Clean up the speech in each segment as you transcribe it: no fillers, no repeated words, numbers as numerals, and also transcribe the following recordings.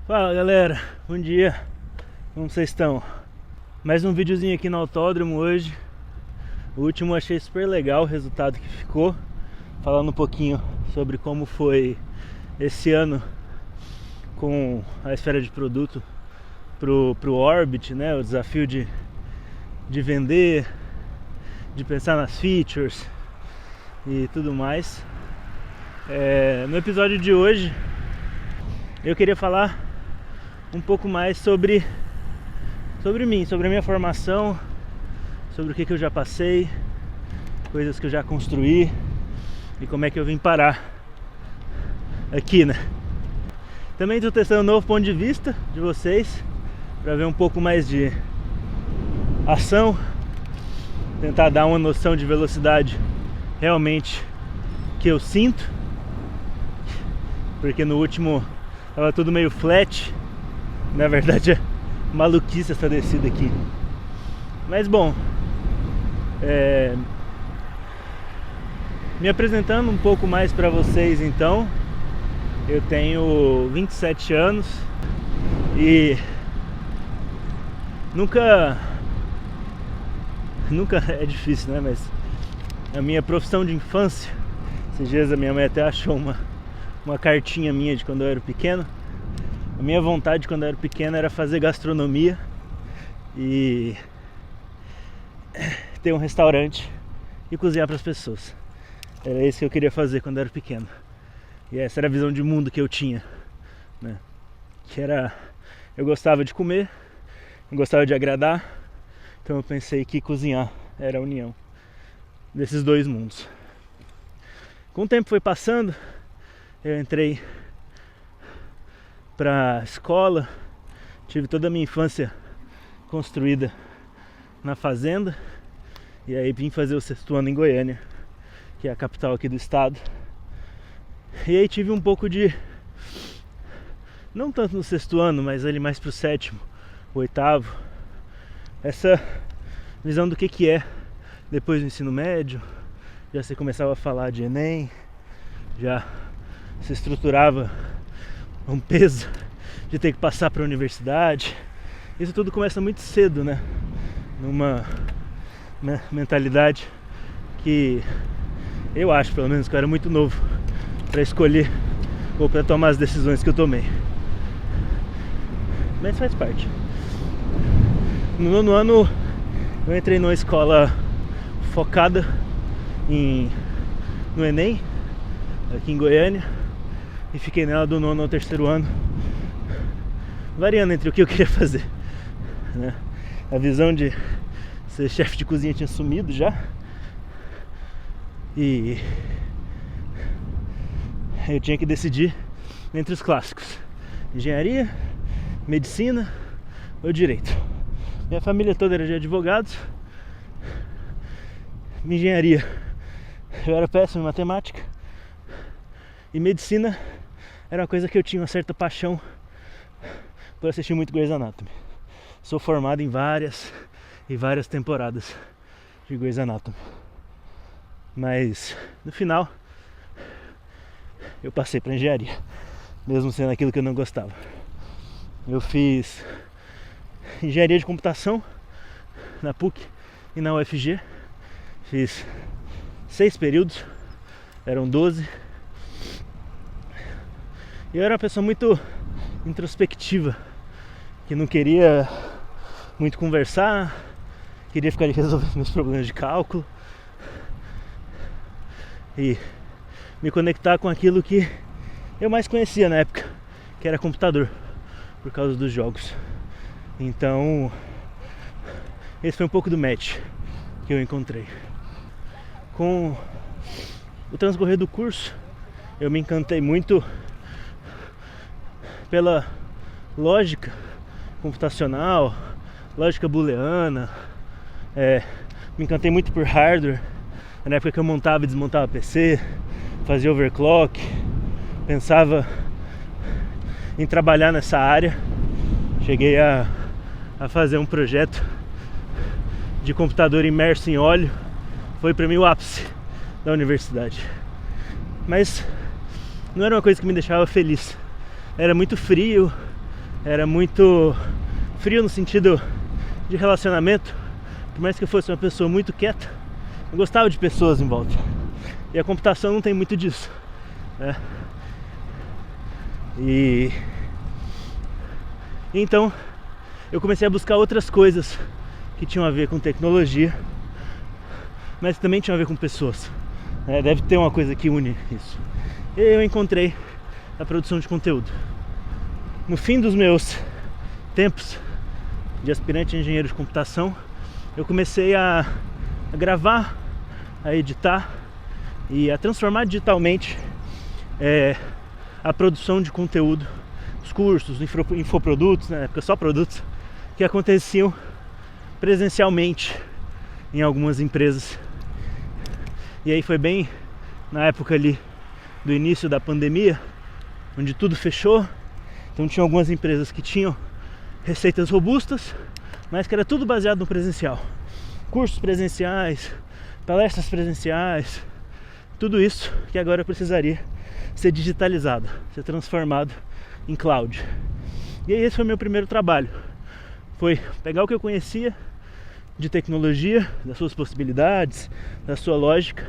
Fala galera, bom dia, como vocês estão? Mais um videozinho aqui no autódromo hoje. O último eu achei super legal o resultado que ficou, falando um pouquinho sobre como foi esse ano com a esfera de produto pro Orbit, né? O desafio de vender, de pensar nas features e tudo mais. No episódio de hoje eu queria falar um pouco mais sobre mim, sobre a minha formação, sobre o que eu já passei, coisas que eu já construí e como é que eu vim parar aqui, né? Também estou testando um novo ponto de vista de vocês para ver um pouco mais de ação, tentar dar uma noção de velocidade realmente que eu sinto, porque no último tava tudo meio flat. Na verdade é maluquice essa descida aqui. Mas bom, me apresentando um pouco mais para vocês então. Eu tenho 27 anos e nunca é difícil, né? Mas a minha profissão de infância, esses dias a minha mãe até achou uma cartinha minha de quando eu era pequeno. A minha vontade quando eu era pequeno era fazer gastronomia e ter um restaurante e cozinhar para as pessoas. Era isso que eu queria fazer quando eu era pequeno. E essa era a visão de mundo que eu tinha, né? Que era, eu gostava de comer, eu gostava de agradar, então eu pensei que cozinhar era a união desses dois mundos. Com o tempo foi passando, eu entrei pra escola, tive toda a minha infância construída na fazenda, e aí vim fazer o sexto ano em Goiânia, que é a capital aqui do estado. E aí tive um pouco de, não tanto no sexto ano, mas ali mais pro sétimo, oitavo, essa visão do que é depois do ensino médio. Já se começava a falar de Enem, já se estruturava um peso de ter que passar para a universidade. Isso tudo começa muito cedo, né? Numa mentalidade que eu acho, pelo menos, que eu era muito novo para escolher ou para tomar as decisões que eu tomei. Mas faz parte. No nono ano eu entrei numa escola focada no Enem, aqui em Goiânia, e fiquei nela do nono ao terceiro ano, variando entre o que eu queria fazer, né? A visão de ser chefe de cozinha tinha sumido já, e eu tinha que decidir entre os clássicos: engenharia, medicina ou direito. Minha família toda era de advogados. Engenharia, eu era péssimo em matemática, e medicina era uma coisa que eu tinha uma certa paixão por assistir muito Grey's Anatomy. Sou formado em várias temporadas de Grey's Anatomy, mas no final eu passei para engenharia, mesmo sendo aquilo que eu não gostava. Eu fiz engenharia de computação na PUC e na UFG. Fiz 6 períodos, eram 12. E eu era uma pessoa muito introspectiva, que não queria muito conversar, queria ficar ali resolvendo meus problemas de cálculo e me conectar com aquilo que eu mais conhecia na época, que era computador, por causa dos jogos. Então esse foi um pouco do match que eu encontrei. Com o transcorrer do curso, eu me encantei muito pela lógica computacional, lógica booleana. Me encantei muito por hardware. Na época que eu montava e desmontava PC, fazia overclock, pensava em trabalhar nessa área. Cheguei a fazer um projeto de computador imerso em óleo. Foi para mim o ápice da universidade. Mas não era uma coisa que me deixava feliz. Era muito frio, era muito frio no sentido de relacionamento. Por mais que eu fosse uma pessoa muito quieta, eu gostava de pessoas em volta. E a computação não tem muito disso, né? E então eu comecei a buscar outras coisas que tinham a ver com tecnologia, mas também tinham a ver com pessoas, né? Deve ter uma coisa que une isso. E eu encontrei a produção de conteúdo. No fim dos meus tempos de aspirante a engenheiro de computação, eu comecei a gravar, a editar e a transformar digitalmente a produção de conteúdo, os cursos, infoprodutos, na época só produtos, que aconteciam presencialmente em algumas empresas. E aí foi bem na época ali do início da pandemia, onde tudo fechou. Então tinha algumas empresas que tinham receitas robustas, mas que era tudo baseado no presencial. Cursos presenciais, palestras presenciais, tudo isso que agora precisaria ser digitalizado, ser transformado em cloud. E aí esse foi o meu primeiro trabalho. Foi pegar o que eu conhecia de tecnologia, das suas possibilidades, da sua lógica,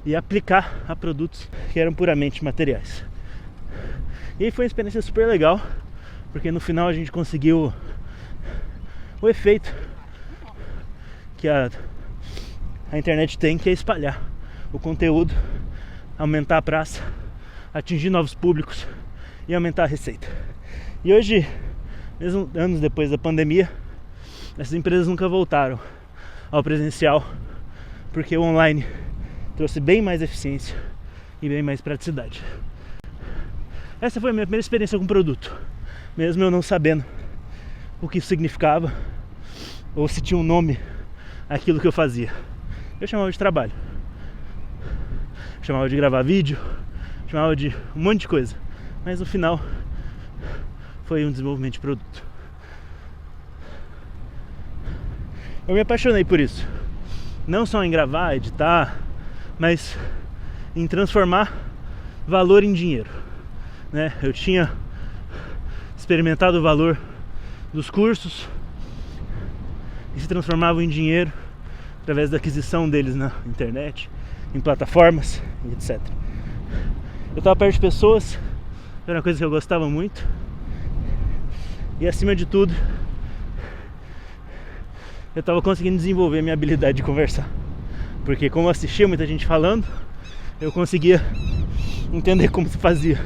e aplicar a produtos que eram puramente materiais. E aí foi uma experiência super legal, porque no final a gente conseguiu o efeito que a internet tem, que é espalhar o conteúdo, aumentar a praça, atingir novos públicos e aumentar a receita. E hoje, mesmo anos depois da pandemia, essas empresas nunca voltaram ao presencial, porque o online trouxe bem mais eficiência e bem mais praticidade. Essa foi a minha primeira experiência com o produto, mesmo eu não sabendo o que isso significava ou se tinha um nome aquilo que eu fazia. Eu chamava de trabalho, chamava de gravar vídeo, chamava de um monte de coisa, mas no final foi um desenvolvimento de produto. Eu me apaixonei por isso, não só em gravar, editar, mas em transformar valor em dinheiro, né? Eu tinha experimentado o valor dos cursos que se transformavam em dinheiro através da aquisição deles na internet, em plataformas e etc. Eu estava perto de pessoas, era uma coisa que eu gostava muito, e acima de tudo eu estava conseguindo desenvolver minha habilidade de conversar, porque como eu assistia muita gente falando, eu conseguia entender como se fazia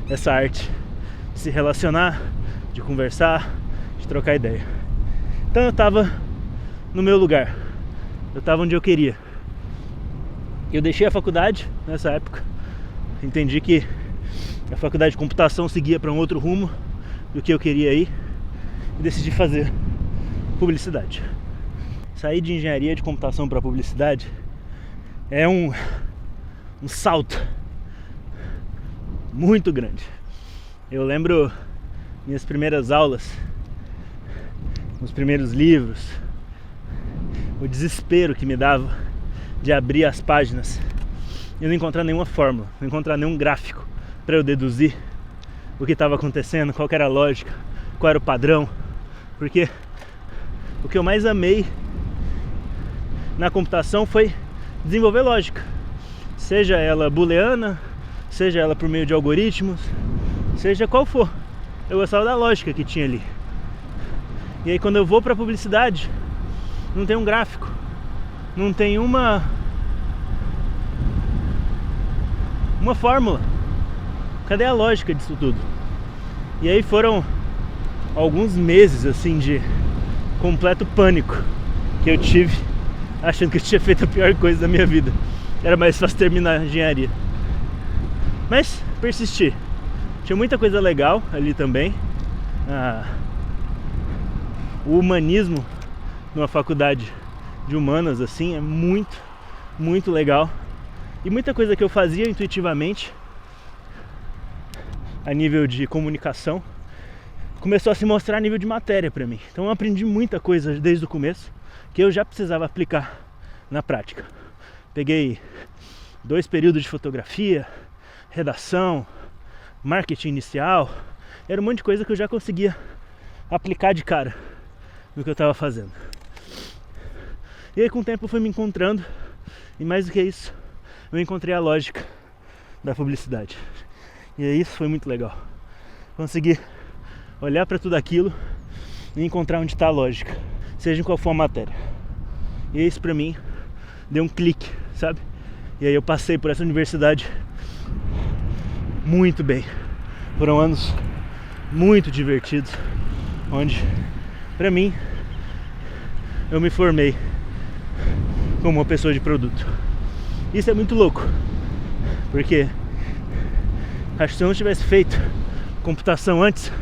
essa arte de se relacionar, de conversar, de trocar ideia. Então eu estava no meu lugar, eu estava onde eu queria. Eu deixei a faculdade nessa época, entendi que a faculdade de computação seguia para um outro rumo do que eu queria ir e decidi fazer publicidade. Sair de engenharia de computação para publicidade é um salto muito grande. Eu lembro minhas primeiras aulas, os primeiros livros, o desespero que me dava de abrir as páginas e não encontrar nenhuma fórmula, não encontrar nenhum gráfico para eu deduzir o que estava acontecendo, qual que era a lógica, qual era o padrão, porque o que eu mais amei na computação foi desenvolver lógica, seja ela booleana, seja ela por meio de algoritmos, seja qual for. Eu gostava da lógica que tinha ali. E aí quando eu vou para publicidade, não tem um gráfico, não tem uma fórmula. Cadê a lógica disso tudo? E aí foram alguns meses assim de completo pânico que eu tive, achando que eu tinha feito a pior coisa da minha vida. Era mais fácil terminar a engenharia. Mas persisti. Tinha muita coisa legal ali também. O humanismo numa faculdade de humanas assim é muito, muito legal. E muita coisa que eu fazia intuitivamente a nível de comunicação começou a se mostrar a nível de matéria para mim. Então eu aprendi muita coisa desde o começo que eu já precisava aplicar na prática. Peguei 2 períodos de fotografia, redação, marketing inicial, Era um monte de coisa que eu já conseguia aplicar de cara no que eu estava fazendo. E aí com o tempo eu fui me encontrando, e mais do que isso, eu encontrei a lógica da publicidade. E aí isso foi muito legal. Consegui olhar para tudo aquilo e encontrar onde está a lógica, seja em qual for a matéria. E isso pra mim deu um clique, sabe? E aí eu passei por essa universidade muito bem. Foram anos muito divertidos, onde pra mim eu me formei como uma pessoa de produto. Isso é muito louco, porque acho que se eu não tivesse feito computação antes,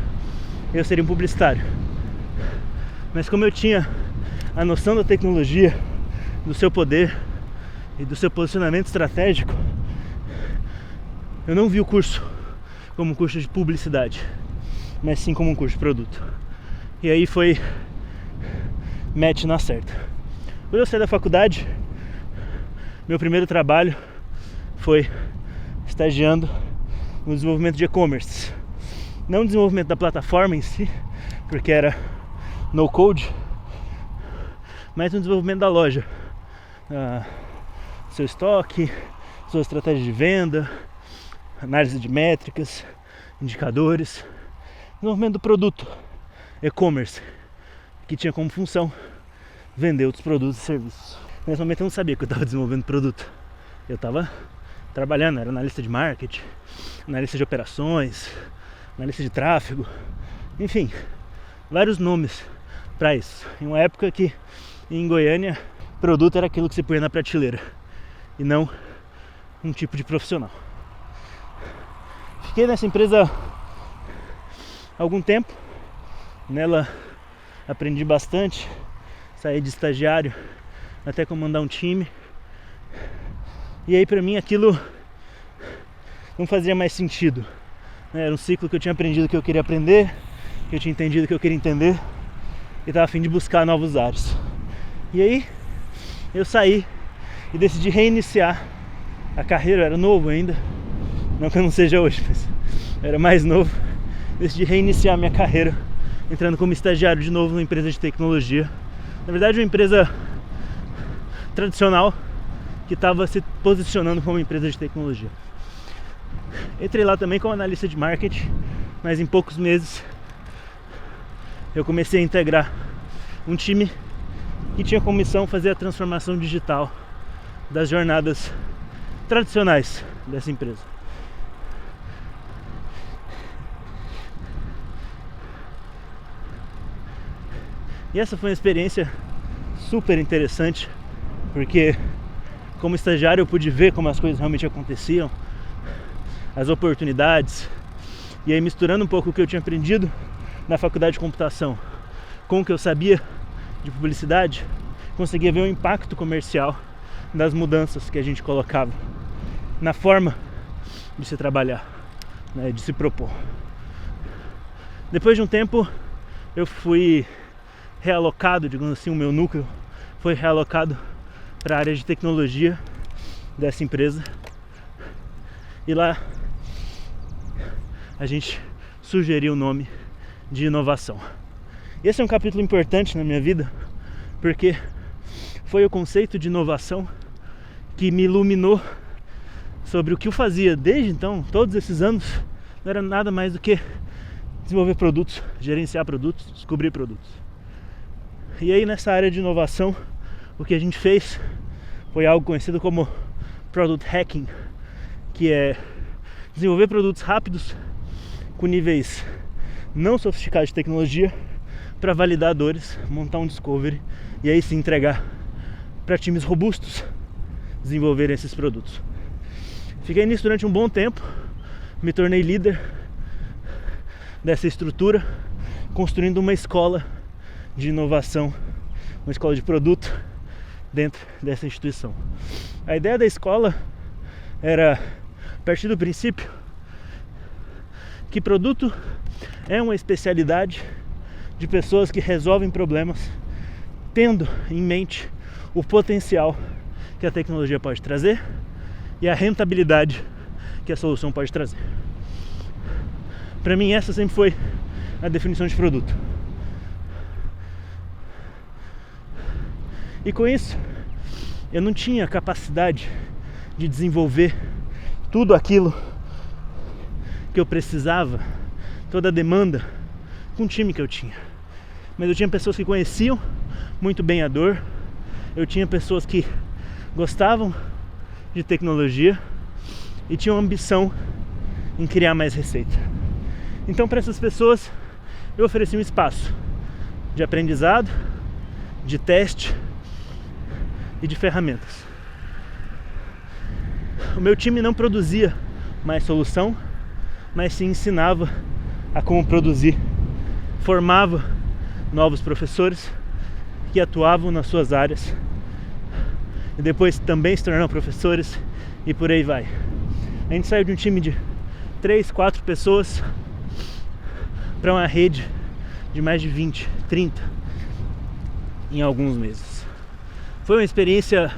eu seria um publicitário. Mas como eu tinha a noção da tecnologia, do seu poder e do seu posicionamento estratégico, eu não vi o curso como um curso de publicidade, mas sim como um curso de produto. E aí foi match na certa. Quando eu saí da faculdade, meu primeiro trabalho foi estagiando no desenvolvimento de e-commerce. Não no desenvolvimento da plataforma em si, porque era no code, mas no desenvolvimento da loja. Seu estoque, sua estratégia de venda, análise de métricas, indicadores, desenvolvimento do produto, e-commerce, que tinha como função vender outros produtos e serviços. Nesse momento eu não sabia que eu estava desenvolvendo produto. Eu estava trabalhando, era analista de marketing, analista de operações, analista de tráfego, enfim, vários nomes para isso. Em uma época que em Goiânia produto era aquilo que se põe na prateleira e não um tipo de profissional. Fiquei nessa empresa há algum tempo, nela aprendi bastante, saí de estagiário até comandar um time. E aí pra mim aquilo não fazia mais sentido. Era um ciclo que eu tinha aprendido que eu queria aprender, que eu tinha entendido que eu queria entender, e estava a fim de buscar novos ares. E aí eu saí e decidi reiniciar a carreira. Eu era novo ainda, não que eu não seja hoje, mas eu era mais novo. Decidi reiniciar minha carreira entrando como estagiário de novo numa empresa de tecnologia. Na verdade, uma empresa tradicional que estava se posicionando como empresa de tecnologia. Entrei lá também como analista de marketing, mas em poucos meses eu comecei a integrar um time que tinha como missão fazer a transformação digital das jornadas tradicionais dessa empresa. E essa foi uma experiência super interessante, porque como estagiário eu pude ver como as coisas realmente aconteciam, as oportunidades, e aí misturando um pouco o que eu tinha aprendido na faculdade de computação com o que eu sabia de publicidade, conseguia ver o impacto comercial das mudanças que a gente colocava na forma de se trabalhar, né, de se propor. Depois de um tempo eu fui realocado, digamos assim, o meu núcleo foi realocado para a área de tecnologia dessa empresa, e lá a gente sugeriu o nome de inovação. Esse é um capítulo importante na minha vida, porque foi o conceito de inovação que me iluminou sobre o que eu fazia desde então. Todos esses anos não era nada mais do que desenvolver produtos, gerenciar produtos, descobrir produtos. E aí nessa área de inovação, o que a gente fez foi algo conhecido como Product Hacking, que é desenvolver produtos rápidos com níveis não sofisticados de tecnologia para validadores, montar um discovery e aí sim entregar para times robustos desenvolverem esses produtos. Fiquei nisso durante um bom tempo, me tornei líder dessa estrutura, construindo uma escola de inovação, uma escola de produto dentro dessa instituição. A ideia da escola era partir do princípio que produto é uma especialidade de pessoas que resolvem problemas tendo em mente o potencial que a tecnologia pode trazer e a rentabilidade que a solução pode trazer. Pra mim essa sempre foi a definição de produto. E com isso, eu não tinha capacidade de desenvolver tudo aquilo que eu precisava, toda a demanda, com o time que eu tinha. Mas eu tinha pessoas que conheciam muito bem a dor, eu tinha pessoas que gostavam de tecnologia e tinham ambição em criar mais receita. Então, para essas pessoas, eu ofereci um espaço de aprendizado, de teste e de ferramentas. O meu time não produzia mais solução, mas sim ensinava a como produzir. Formava novos professores que atuavam nas suas áreas e depois também se tornaram professores e por aí vai. A gente saiu de um time de 3, 4 pessoas para uma rede de mais de 20, 30 em alguns meses. Foi uma experiência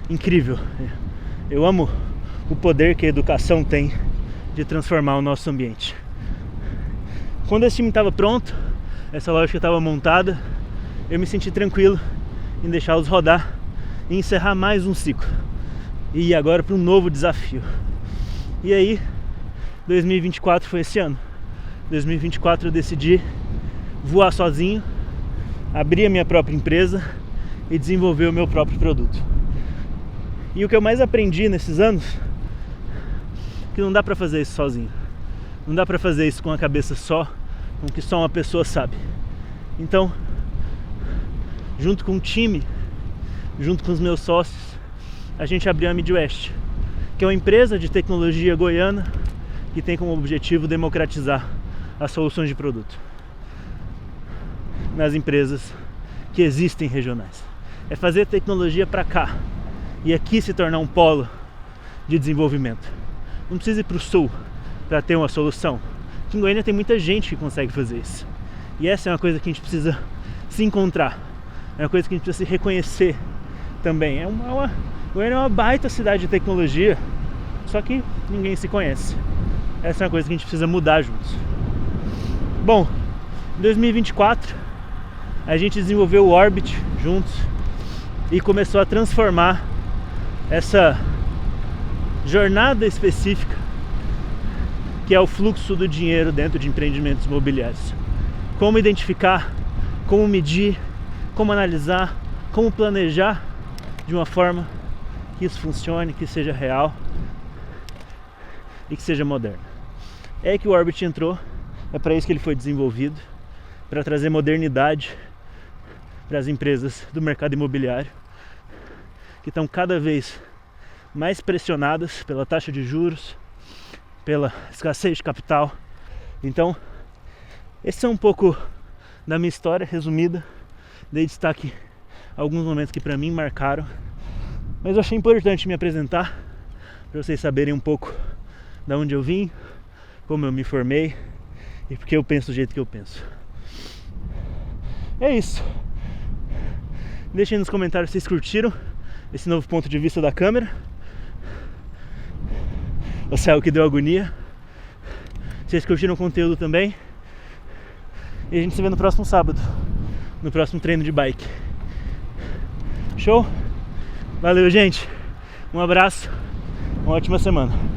incrível. Eu amo o poder que a educação tem de transformar o nosso ambiente. Quando esse time estava pronto, essa lógica estava montada, eu me senti tranquilo em deixá-los rodar e encerrar mais um ciclo. E ir agora para um novo desafio. E aí, 2024 foi esse ano. 2024 eu decidi voar sozinho, abrir a minha própria empresa e desenvolver o meu próprio produto. E o que eu mais aprendi nesses anos é que não dá pra fazer isso sozinho. Não dá pra fazer isso com a cabeça só, com o que só uma pessoa sabe. Então, junto com o time, junto com os meus sócios, a gente abriu a Midwest, que é uma empresa de tecnologia goiana que tem como objetivo democratizar as soluções de produto nas empresas que existem regionais. É fazer tecnologia para cá e aqui se tornar um polo de desenvolvimento. Não precisa ir para o sul para ter uma solução. Aqui em Goiânia tem muita gente que consegue fazer isso. E essa é uma coisa que a gente precisa se encontrar. É uma coisa que a gente precisa se reconhecer também. Goiânia é uma baita cidade de tecnologia, só que ninguém se conhece. Essa é uma coisa que a gente precisa mudar juntos. Bom, em 2024 a gente desenvolveu o Orbit juntos e começou a transformar essa jornada específica que é o fluxo do dinheiro dentro de empreendimentos imobiliários. Como identificar, como medir, como analisar, como planejar de uma forma que isso funcione, que seja real e que seja moderno. É aí que o Orbit entrou, é para isso que ele foi desenvolvido, para trazer modernidade para as empresas do mercado imobiliário, que estão cada vez mais pressionadas pela taxa de juros, pela escassez de capital. Então, esse é um pouco da minha história resumida. Dei destaque a alguns momentos que para mim marcaram, mas eu achei importante me apresentar para vocês saberem um pouco de onde eu vim, como eu me formei e porque eu penso do jeito que eu penso. É isso. Deixem nos comentários se vocês curtiram esse novo ponto de vista da câmera, ou se é o que deu agonia. Se vocês curtiram o conteúdo também. E a gente se vê no próximo sábado, no próximo treino de bike. Show? Valeu, gente. Um abraço. Uma ótima semana.